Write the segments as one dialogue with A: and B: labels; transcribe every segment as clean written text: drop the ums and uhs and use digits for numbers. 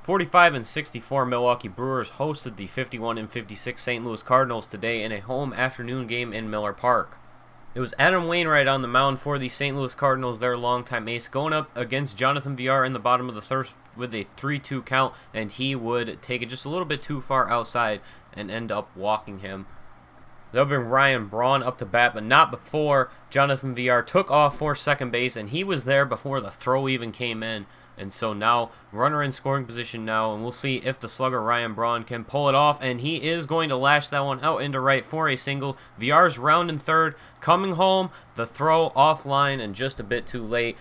A: 45-64, Milwaukee Brewers hosted the 51-56 St. Louis Cardinals today in a home afternoon game in Miller Park. It was Adam Wainwright on the mound for the St. Louis Cardinals, their longtime ace, going up against Jonathan Villar in the bottom of the third with a 3-2 count, and he would take it just a little bit too far outside and end up walking him. That'll bring Ryan Braun up to bat, but not before Jonathan Villar took off for second base, and he was there before the throw even came in. And so now, runner in scoring position now, and we'll see if the slugger Ryan Braun can pull it off, and he is going to lash that one out into right for a single. Villar's rounding third, coming home, the throw offline and just a bit too late.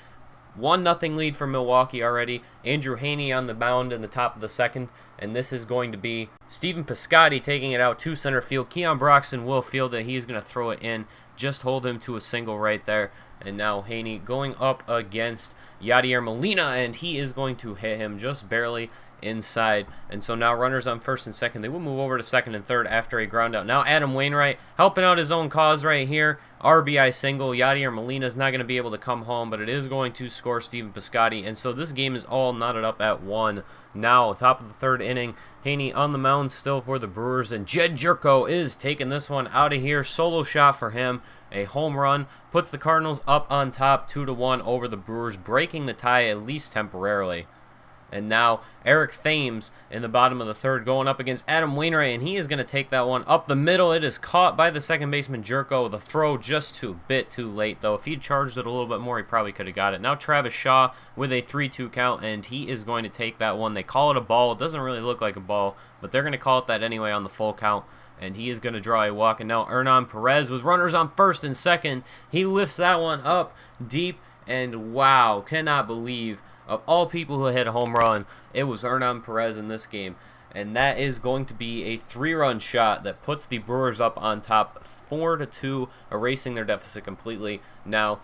A: 1-0 lead for Milwaukee already. Andrew Heaney on the mound in the top of the second, and this is going to be Stephen Piscotty taking it out to center field. Keon Broxton will field it. He's going to throw it in. Just hold him to a single right there. And now Heaney going up against Yadier Molina, and he is going to hit him just barely inside. And so now runners on first and second. They will move over to second and third after a ground out. Now Adam Wainwright helping out his own cause right here. RBI single. Yadier Molina is not going to be able to come home, but it is going to score Stephen Piscotty. And so this game is all knotted up at 1. Now, top of the third inning, Heaney on the mound still for the Brewers, and Jed Jerko is taking this one out of here. Solo shot for him. A home run puts the Cardinals up on top 2-1 over the Brewers, breaking the tie at least temporarily. And now Eric Thames in the bottom of the third going up against Adam Wainwright, and he is going to take that one up the middle. It is caught by the second baseman Jerko. The throw just a bit too late, though. If he'd charged it a little bit more, he probably could have got it. Now Travis Shaw with a 3-2 count, and he is going to take that one. They call it a ball. It doesn't really look like a ball, but they're going to call it that anyway on the full count. And he is going to draw a walk. And now Hernan Perez with runners on first and second. He lifts that one up deep. And wow, cannot believe, of all people who hit a home run, it was Hernan Perez in this game. And that is going to be a 3-run shot that puts the Brewers up on top 4-2, erasing their deficit completely. Now,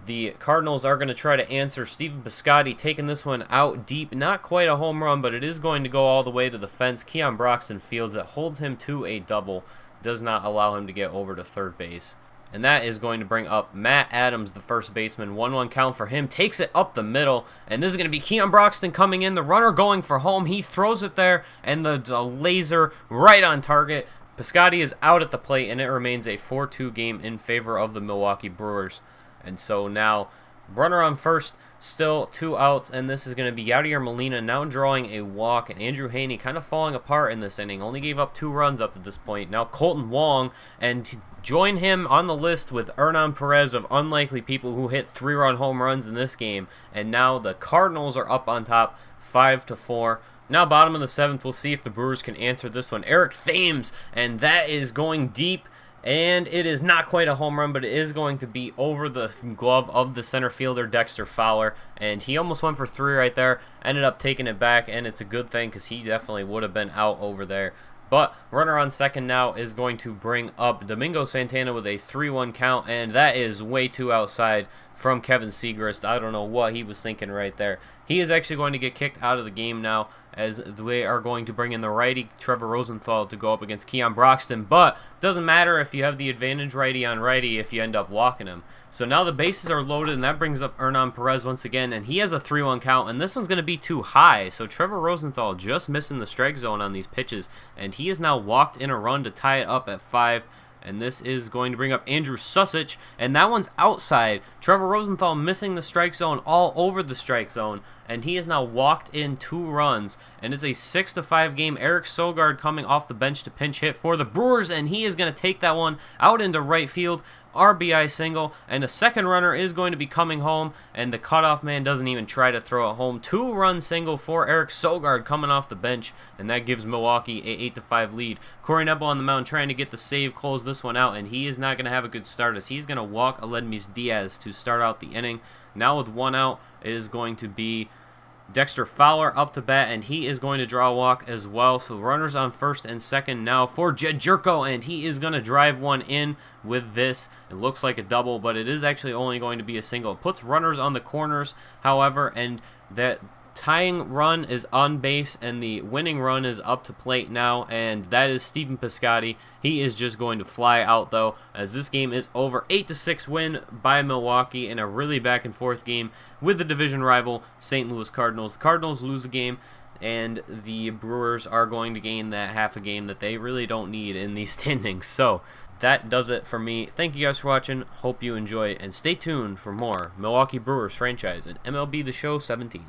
A: the Cardinals are going to try to answer. Stephen Piscotty taking this one out deep. Not quite a home run, but it is going to go all the way to the fence. Keon Broxton fields it, holds him to a double. Does not allow him to get over to third base. And that is going to bring up Matt Adams, the first baseman. 1-1 count for him. Takes it up the middle. And this is going to be Keon Broxton coming in. The runner going for home. He throws it there. And the laser right on target. Piscotty is out at the plate. And it remains a 4-2 game in favor of the Milwaukee Brewers. And so now, runner on first, still 2 outs, and this is going to be Yadier Molina now drawing a walk, and Andrew Heaney kind of falling apart in this inning. Only gave up 2 runs up to this point. Now Colton Wong, and join him on the list with Hernan Perez of unlikely people who hit 3-run home runs in this game. And now the Cardinals are up on top 5-4. Now bottom of the 7th, we'll see if the Brewers can answer this one. Eric Thames, and that is going deep. And it is not quite a home run, but it is going to be over the glove of the center fielder, Dexter Fowler. And he almost went for 3 right there, ended up taking it back, and it's a good thing because he definitely would have been out over there. But runner on second now is going to bring up Domingo Santana with a 3-1 count, and that is way too outside from Kevin Segrist. I don't know what he was thinking right there. He is actually going to get kicked out of the game now, as they are going to bring in the righty Trevor Rosenthal to go up against Keon Broxton. But it doesn't matter if you have the advantage righty on righty if you end up walking him. So now the bases are loaded, and that brings up Hernan Perez once again, and he has a 3-1 count, and this one's going to be too high. So Trevor Rosenthal just missing the strike zone on these pitches, and he has now walked in a run to tie it up at 5. And this is going to bring up Andrew Susich, and that one's outside. Trevor Rosenthal missing the strike zone all over the strike zone, and he has now walked in 2 runs. And it's a 6-5 game. Eric Sogard coming off the bench to pinch hit for the Brewers, and he is going to take that one out into right field. RBI single, and a second runner is going to be coming home, and the cutoff man doesn't even try to throw it home. 2-run single for Eric Sogard coming off the bench, and that gives Milwaukee a 8-5 lead. Corey Knebel on the mound trying to get the save, close this one out, and he is not going to have a good start as he's going to walk Aledmys Diaz to start out the inning. Now with 1 out, it is going to be Dexter Fowler up to bat, and he is going to draw a walk as well. So runners on first and second now for Jed Jerko, and he is going to drive one in with this. It looks like a double, but it is actually only going to be a single. It puts runners on the corners, however, and that tying run is on base, and the winning run is up to plate now, and that is Stephen Piscotty. He is just going to fly out, though, as this game is over. 8-6 win by Milwaukee in a really back-and-forth game with the division rival St. Louis Cardinals. The Cardinals lose the game and the Brewers are going to gain that half a game that they really don't need in these standings. So that does it for me. Thank you guys for watching. Hope you enjoy, and stay tuned for more Milwaukee Brewers franchise and MLB The Show 17.